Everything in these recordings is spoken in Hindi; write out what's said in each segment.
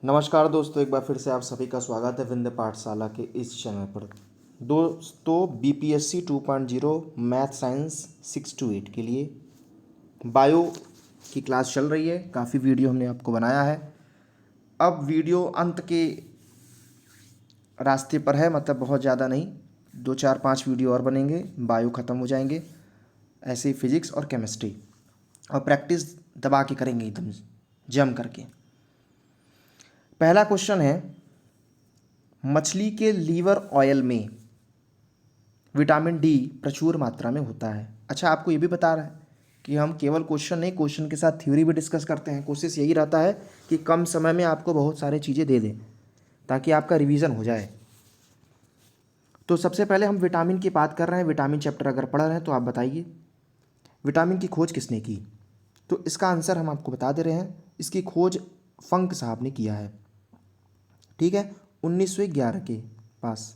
नमस्कार दोस्तों, एक बार फिर से आप सभी का स्वागत है विंध्य पाठशाला के इस चैनल पर। दोस्तों, बीपीएससी 2.0 मैथ साइंस 6 to 8 के लिए बायो की क्लास चल रही है। काफ़ी वीडियो हमने आपको बनाया है। अब वीडियो अंत के रास्ते पर है, मतलब बहुत ज़्यादा नहीं, 2 4 5 वीडियो और बनेंगे, बायो ख़त्म हो जाएंगे। ऐसे ही फिजिक्स और केमिस्ट्री, और प्रैक्टिस दबा के करेंगे एकदम जम करके। पहला क्वेश्चन है, मछली के लीवर ऑयल में विटामिन डी प्रचुर मात्रा में होता है। अच्छा, आपको ये भी बता रहा है कि हम केवल क्वेश्चन नहीं, क्वेश्चन के साथ थ्योरी भी डिस्कस करते हैं। कोशिश यही रहता है कि कम समय में आपको बहुत सारी चीज़ें दे दें ताकि आपका रिवीजन हो जाए। तो सबसे पहले हम विटामिन की बात कर रहे हैं। विटामिन चैप्टर अगर पढ़ रहे हैं तो आप बताइए, विटामिन की खोज किसने की? तो इसका आंसर हम आपको बता दे रहे हैं। इसकी खोज फंक साहब ने किया है। ठीक है, 1911 के पास।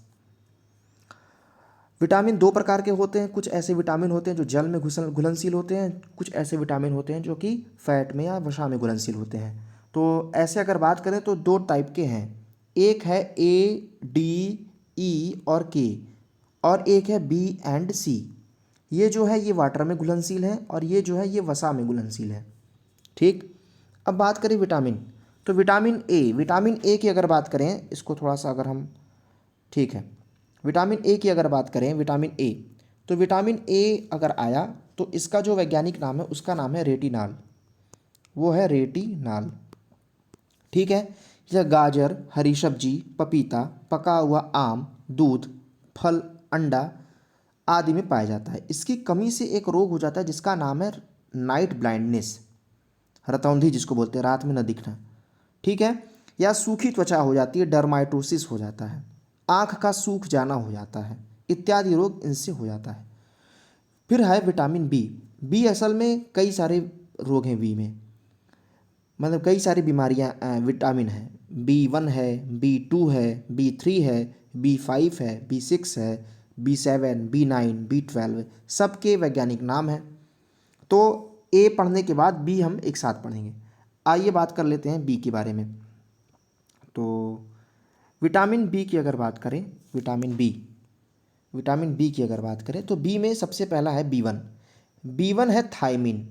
विटामिन दो प्रकार के होते हैं। कुछ ऐसे विटामिन होते हैं जो जल में घुलनशील होते हैं, कुछ ऐसे विटामिन होते हैं जो कि फैट में या वसा में घुलनशील होते हैं। तो ऐसे अगर बात करें तो दो टाइप के हैं। एक है ए, डी, ई और के, और एक है बी एंड सी। ये जो है ये वाटर में घुलनशील है और ये जो है ये वसा में घुलनशील है। ठीक, अब बात करें विटामिन, तो विटामिन ए की अगर बात करें, इसको थोड़ा सा अगर हम, ठीक है, विटामिन ए की अगर बात करें, विटामिन ए, तो विटामिन ए अगर आया तो इसका जो वैज्ञानिक नाम है उसका नाम है रेटिनाल। वो है रेटिनाल। ठीक है, यह गाजर, हरी सब्जी, पपीता, पका हुआ आम, दूध, फल, अंडा आदि में पाया जाता है। इसकी कमी से एक रोग हो जाता है जिसका नाम है नाइट ब्लाइंडनेस, रतौंधी जिसको बोलते हैं, रात में न दिखना। ठीक है, या सूखी त्वचा हो जाती है, डर्माइटोसिस हो जाता है, आँख का सूख जाना हो जाता है, इत्यादि रोग इनसे हो जाता है। फिर है विटामिन बी। बी असल में कई सारे रोग हैं बी में, मतलब कई सारी बीमारियां विटामिन है। B1 है, B2 है, B3 है, B5 है, B6 है, B7, B9, B12, सबके वैज्ञानिक नाम हैं। तो ए पढ़ने के बाद बी हम एक साथ पढ़ेंगे। आइए बात कर लेते हैं बी के बारे में। तो विटामिन बी की अगर बात करें, विटामिन बी की अगर बात करें तो बी में सबसे पहला है B1। B1 है थायमिन।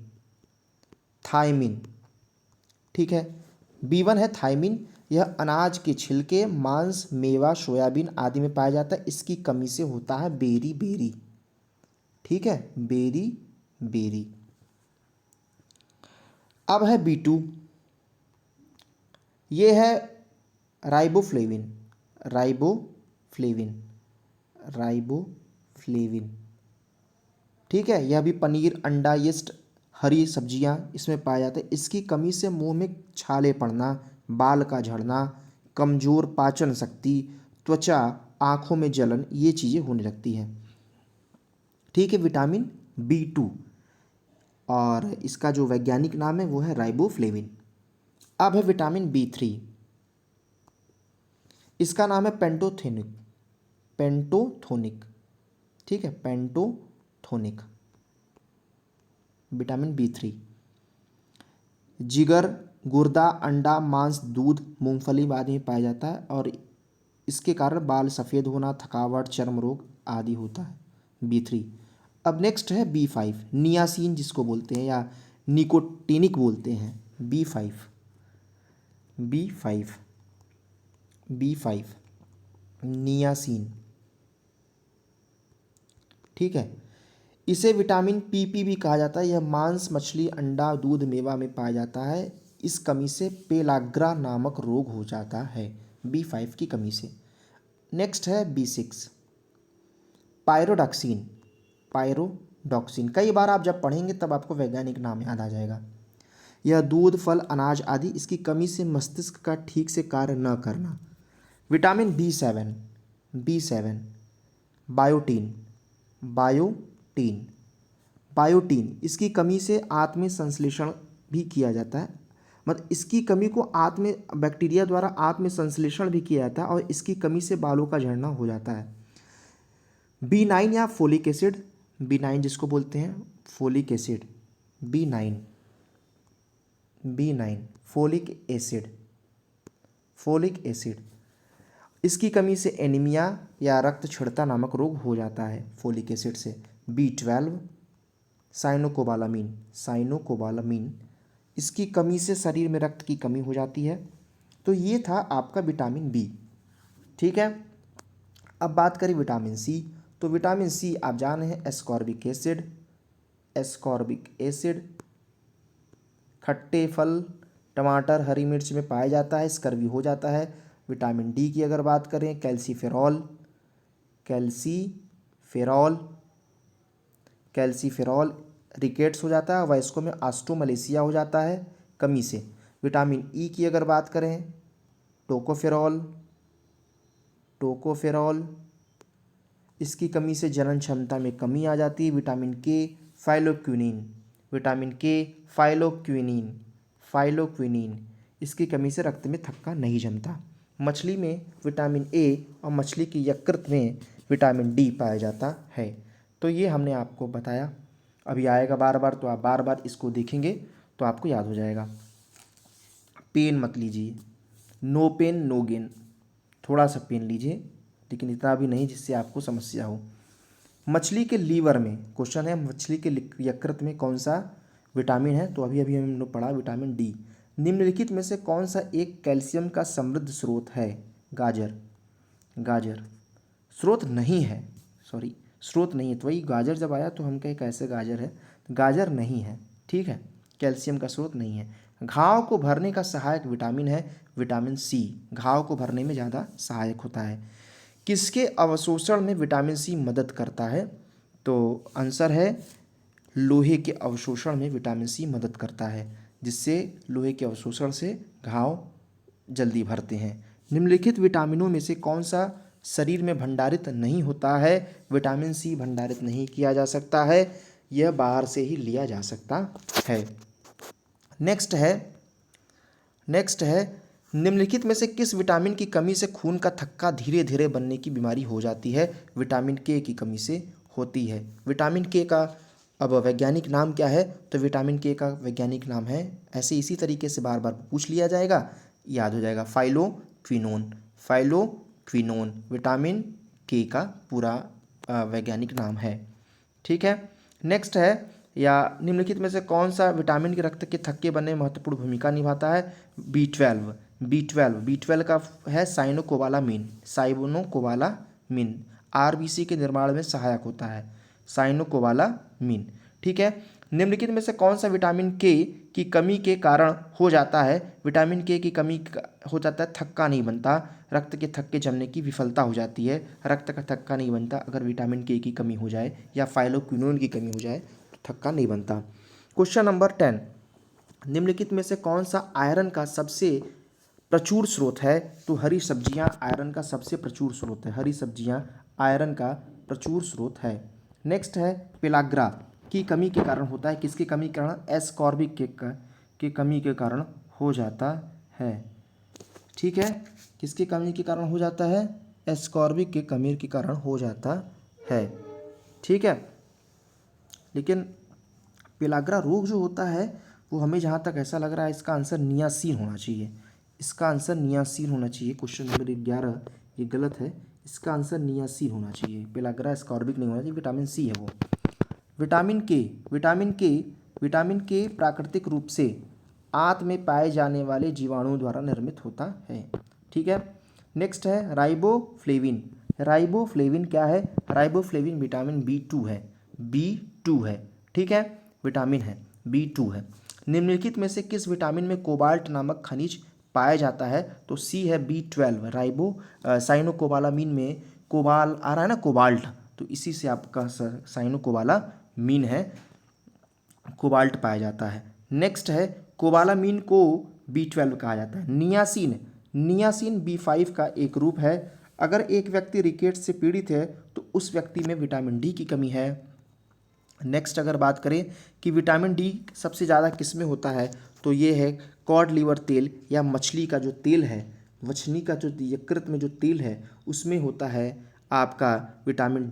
ठीक है, B1 है थायमिन। यह अनाज के छिलके, मांस, मेवा, सोयाबीन आदि में पाया जाता है। इसकी कमी से होता है बेरी बेरी। ठीक है, बेरी बेरी। अब है B2। ये है राइबोफ्लेविन। राइबोफ्लेविन राइबोफ्लेविन ठीक है, यह भी पनीर, अंडा, यीस्ट, हरी सब्जियां इसमें पाया जाता है। इसकी कमी से मुंह में छाले पड़ना, बाल का झड़ना, कमजोर पाचन शक्ति, त्वचा, आंखों में जलन, ये चीज़ें होने लगती हैं। ठीक है, विटामिन B2, और इसका जो वैज्ञानिक नाम है वो है राइबोफ्लेविन। अब है विटामिन B3। इसका नाम है पेंटोथोनिक। ठीक है, पेंटोथोनिक विटामिन B3 जिगर, गुर्दा, अंडा, मांस, दूध, मूंगफली आदि में पाया जाता है, और इसके कारण बाल सफ़ेद होना, थकावट, चर्म रोग आदि होता है। B3। अब नेक्स्ट है B5, नियासिन जिसको बोलते हैं या निकोटिनिक बोलते हैं। B5 B5 B5 niacin. ठीक है, इसे विटामिन PP भी कहा जाता है। यह मांस, मछली, अंडा, दूध, मेवा में पाया जाता है। इस कमी से पेलाग्रा नामक रोग हो जाता है, B5 की कमी से। नेक्स्ट है B6, पायरोडॉक्सिन। पायरोडॉक्सिन कई बार आप जब पढ़ेंगे तब आपको वैज्ञानिक नाम याद आ जाएगा। यह दूध, फल, अनाज आदि, इसकी कमी से मस्तिष्क का ठीक से कार्य न करना। Vitamin B7 biotin. Biotin biotin इसकी कमी से आत्म संश्लेषण भी किया जाता है। मतलब इसकी कमी को बैक्टीरिया द्वारा आत्म संश्लेषण भी किया जाता है, और इसकी कमी से बालों का झड़ना हो जाता है। B9 या फोलिक एसिड, B9 जिसको बोलते हैं folic acid, B9 folic acid. Folic acid. इसकी कमी से एनीमिया या रक्तक्षीणता नामक रोग हो जाता है फोलिक एसिड से। B12 साइनोकोबालामीन, इसकी कमी से शरीर में रक्त की कमी हो जाती है। तो ये था आपका विटामिन बी। ठीक है, अब बात करें विटामिन सी। तो विटामिन सी आप जान रहे हैं एस्कॉर्बिक एसिड खट्टे फल, टमाटर, हरी मिर्च में पाया जाता है, स्कर्वी हो जाता है। विटामिन डी की अगर बात करें, कैल्सीफेरॉल रिकेट्स हो जाता है, वयस्कों में ऑस्टोमलेशिया हो जाता है कमी से। विटामिन ई की अगर बात करें, टोकोफेरॉल, इसकी कमी से जनन क्षमता में कमी आ जाती है। विटामिन के फाइलोक्विनिन, इसकी कमी से रक्त में थक्का नहीं जमता। मछली में विटामिन ए और मछली की यकृत में विटामिन डी पाया जाता है। तो ये हमने आपको बताया। अभी आएगा बार बार, तो आप बार बार इसको देखेंगे तो आपको याद हो जाएगा। पेन मत लीजिए, नो पेन नो गेन, थोड़ा सा पेन लीजिए लेकिन इतना भी नहीं जिससे आपको समस्या हो। मछली के लीवर में क्वेश्चन है, मछली के यकृत में कौन सा विटामिन है? तो अभी हमने पढ़ा विटामिन डी। निम्नलिखित में से कौन सा एक कैल्शियम का समृद्ध स्रोत है? गाजर स्रोत नहीं है, स्रोत नहीं है। तो वही गाजर जब आया तो हम कहे कैसे गाजर है, गाजर नहीं है। ठीक है, कैल्शियम का स्रोत नहीं है। घाव को भरने का सहायक विटामिन है विटामिन सी, घाव को भरने में ज़्यादा सहायक होता है। किसके अवशोषण में विटामिन सी मदद करता है? तो आंसर है लोहे के अवशोषण में विटामिन सी मदद करता है, जिससे लोहे के अवशोषण से घाव जल्दी भरते हैं। निम्नलिखित विटामिनों में से कौन सा शरीर में भंडारित नहीं होता है? विटामिन सी भंडारित नहीं किया जा सकता है, यह बाहर से ही लिया जा सकता है। नेक्स्ट है निम्नलिखित में से किस विटामिन की कमी से खून का थक्का धीरे धीरे बनने की बीमारी हो जाती है? विटामिन के की कमी से होती है। विटामिन के का अब वैज्ञानिक नाम क्या है? तो विटामिन के का वैज्ञानिक नाम है, ऐसे इसी तरीके से बार बार पूछ लिया जाएगा, याद हो जाएगा, फाइलोक्विनोन विटामिन के का पूरा वैज्ञानिक नाम है। ठीक है, नेक्स्ट है, या निम्नलिखित में से कौन सा विटामिन के रक्त के थक्के बनने में महत्वपूर्ण भूमिका निभाता है? B12 का है साइनोकोबालामीन, आरबीसी के निर्माण में सहायक होता है, साइनोकोबालामीन। ठीक है, निम्नलिखित में से कौन सा विटामिन के की कमी के कारण हो जाता है? विटामिन के की कमी हो जाता है, थक्का नहीं बनता, रक्त के थक्के जमने की विफलता हो जाती है, रक्त का थक्का नहीं बनता अगर विटामिन के की कमी हो जाए या फाइलोक्विनोन की कमी हो जाए तो थक्का नहीं बनता। क्वेश्चन नंबर 10, निम्नलिखित में से कौन सा आयरन का सबसे प्रचुर स्रोत है? तो हरी सब्जियां आयरन का सबसे प्रचुर स्रोत है, हरी सब्जियां आयरन का प्रचुर स्रोत है। नेक्स्ट है, पेलाग्रा की कमी के कारण होता है, किसकी कमी के कारण? एस्कॉर्बिक के कमी के कारण हो जाता है। ठीक है, किसकी कमी के कारण हो जाता है? एस्कॉर्बिक के कमी के कारण हो जाता है। ठीक है, लेकिन पेलाग्रा रोग जो होता है वो हमें जहाँ तक ऐसा लग रहा है इसका आंसर नियासिन होना चाहिए, इसका आंसर नियासिन होना चाहिए। क्वेश्चन नंबर 11 ये गलत है, इसका आंसर नियासिन होना चाहिए, पेलाग्रा एस्कॉर्बिक नहीं होना चाहिए, विटामिन सी है वो। विटामिन के प्राकृतिक रूप से आंत में पाए जाने वाले जीवाणुओं द्वारा निर्मित होता है। ठीक है, नेक्स्ट है राइबोफ्लेविन क्या है? राइबोफ्लेविन विटामिन B2 है। ठीक है, विटामिन है B2 है। निम्नलिखित में से किस विटामिन में कोबाल्ट नामक खनिज पाया जाता है? तो सी है B12, साइनोकोबालामीन में कोबाल आ रहा है ना, कोबाल्ट, तो इसी से आपका साइनोकोबालामीन है, कोबाल्ट पाया जाता है। नेक्स्ट है, कोबालामीन को B12 कहा जाता है। नियासिन B5 का एक रूप है। अगर एक व्यक्ति रिकेट्स से पीड़ित है तो उस व्यक्ति में विटामिन डी की कमी है। नेक्स्ट अगर बात करें कि विटामिन डी सबसे ज़्यादा किस में होता है, तो ये है कॉड लिवर तेल या मछली का जो तेल है, मछली का जो यकृत में जो तेल है उसमें होता है आपका विटामिन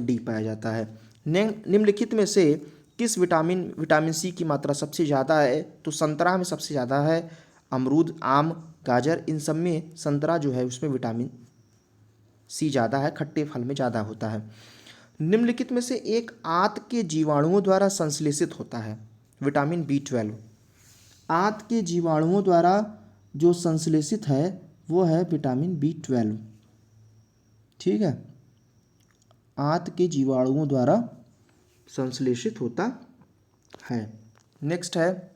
डी पाया जाता है। निम्नलिखित में से किस विटामिन सी की मात्रा सबसे ज़्यादा है? तो संतरा में सबसे ज़्यादा है, अमरूद, आम, गाजर, इन सब में संतरा जो है उसमें विटामिन सी ज़्यादा है, खट्टे फल में ज़्यादा होता है। निम्नलिखित में से एक आंत के जीवाणुओं द्वारा संश्लेषित होता है। विटामिन B12 आंत के जीवाणुओं द्वारा जो संश्लेषित है वो है विटामिन B12। ठीक है, आंत के जीवाणुओं द्वारा संश्लेषित होता है। नेक्स्ट है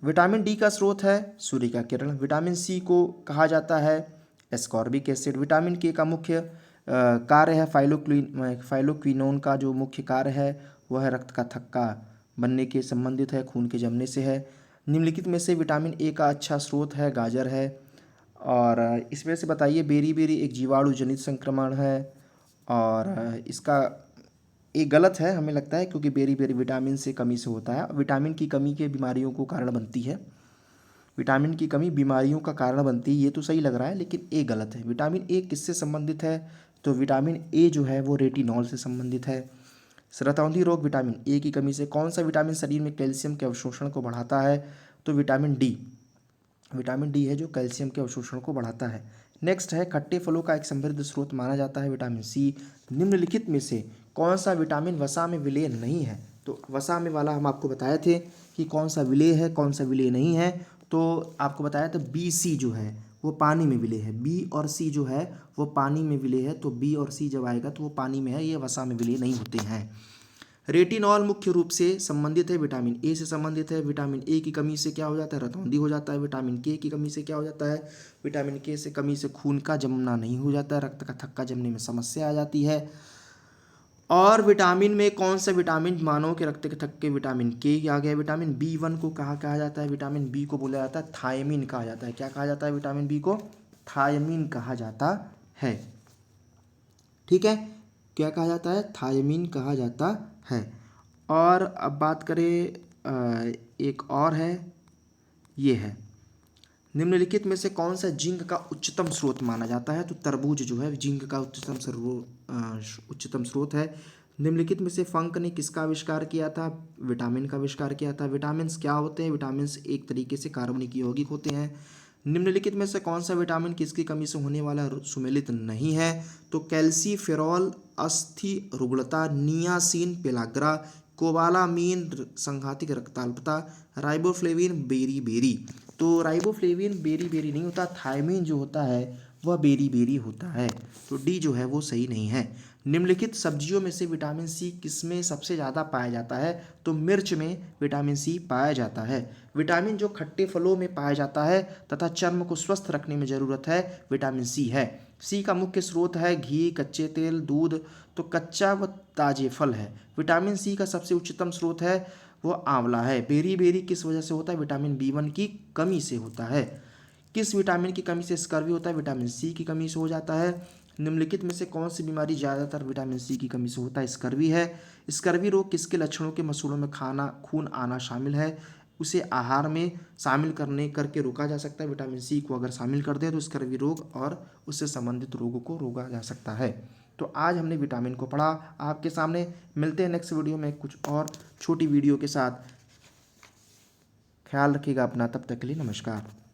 विटामिन डी का स्रोत है सूर्य का किरण। विटामिन सी को कहा जाता है एस्कॉर्बिक एसिड। विटामिन के का मुख्य कार्य है फाइलोक्विनोन का जो मुख्य कार्य है वह है रक्त का थक्का बनने के संबंधित है, खून के जमने से है। निम्नलिखित में से विटामिन ए का अच्छा स्रोत है गाजर है। और इसमें से बताइए बेरी बेरी एक जीवाणु जनित संक्रमण है और इसका ये गलत है हमें लगता है, क्योंकि बेरी बेरी विटामिन से कमी से होता है। विटामिन की कमी के बीमारियों को कारण बनती है, विटामिन की कमी बीमारियों का कारण बनती है, ये तो सही लग रहा है लेकिन ए गलत है। विटामिन ए किससे संबंधित है? तो विटामिन ए जो है वो रेटिनॉल से संबंधित है। रतौंधी रोग विटामिन ए की कमी से। कौन सा विटामिन शरीर में कैल्शियम के अवशोषण को बढ़ाता है? तो विटामिन डी। विटामिन डी है जो कैल्शियम के अवशोषण को बढ़ाता है। नेक्स्ट है खट्टे फलों का एक समृद्ध स्रोत माना जाता है विटामिन सी। निम्नलिखित में से कौन सा विटामिन वसा में विलेय नहीं है? तो वसा में वाला हम आपको बताए थे कि कौन सा विलेय है कौन सा विलेय नहीं है। तो आपको बताया था बी सी जो है वो पानी में विलेय है। बी और सी जो है वो पानी में विलेय है, तो बी और सी जब आएगा तो वो पानी में है, ये वसा में विलेय नहीं होते हैं। रेटिनॉल मुख्य रूप से संबंधित है विटामिन ए से संबंधित है। विटामिन ए की कमी से क्या हो जाता है? रतौंधी हो जाता है। विटामिन के की कमी से क्या हो जाता है? विटामिन के से कमी से खून का जमना नहीं हो जाता है, रक्त का थक्का जमने में समस्या आ जाती है। और विटामिन में कौन सा विटामिन मानव के रक्त के थक्के विटामिन के आ गया। विटामिन B1 को कहा जाता है? विटामिन बी को बोला जाता है थायमीन कहा जाता है। क्या कहा जाता है विटामिन बी को? थायमीन कहा जाता है। ठीक है, क्या कहा जाता है? थायमीन कहा जाता है। और अब बात करें एक और है, ये है निम्नलिखित में से कौन सा जिंक का उच्चतम स्रोत माना जाता है? तो तरबूज जो है जिंक का उच्चतम स्रोत है। निम्नलिखित में से फंक ने किसका आविष्कार किया था? विटामिन का आविष्कार किया था। विटामिन क्या होते हैं? विटामिन एक तरीके से कार्बनिक यौगिक होते हैं। निम्नलिखित में से कौन सा विटामिन किसकी कमी से होने वाला सुमेलित नहीं है? तो कैल्सीफेरॉल, अस्थि रुग्णता, नियासिन, पेलाग्रा, कोबालामीन संघातिक रक्ताल्पता, राइबोफ्लेविन बेरी बेरी। तो राइबोफ्लेविन बेरी बेरी नहीं होता, थायमीन जो होता है वह बेरी बेरी होता है। तो डी जो है वो सही नहीं है। निम्नलिखित सब्जियों में से विटामिन सी किसमें सबसे ज़्यादा पाया जाता है? तो मिर्च में विटामिन सी पाया जाता है। विटामिन जो खट्टे फलों में पाया जाता है तथा चर्म को स्वस्थ रखने में ज़रूरत है विटामिन सी है। सी का मुख्य स्रोत है घी, कच्चे तेल, दूध। तो कच्चा व ताजे फल है। विटामिन सी का सबसे उच्चतम स्रोत है वो आंवला है। बेरी बेरी किस वजह से होता है? विटामिन B1 की कमी से होता है। किस विटामिन की कमी से स्कर्वी होता है? विटामिन सी की कमी से हो जाता है। निम्नलिखित में से कौन सी बीमारी ज़्यादातर विटामिन सी की कमी से होता है? स्कर्वी है। स्कर्वी रोग किसके लक्षणों के मसूड़ों में खून आना शामिल है? उसे आहार में शामिल करके रोका जा सकता है। विटामिन सी को अगर शामिल कर दें तो स्कर्वी रोग और उससे संबंधित रोगों को रोका जा सकता है। तो आज हमने विटामिन को पढ़ा आपके सामने। मिलते हैं नेक्स्ट वीडियो में कुछ और छोटी वीडियो के साथ। ख्याल रखिएगा अपना, तब तक के लिए नमस्कार।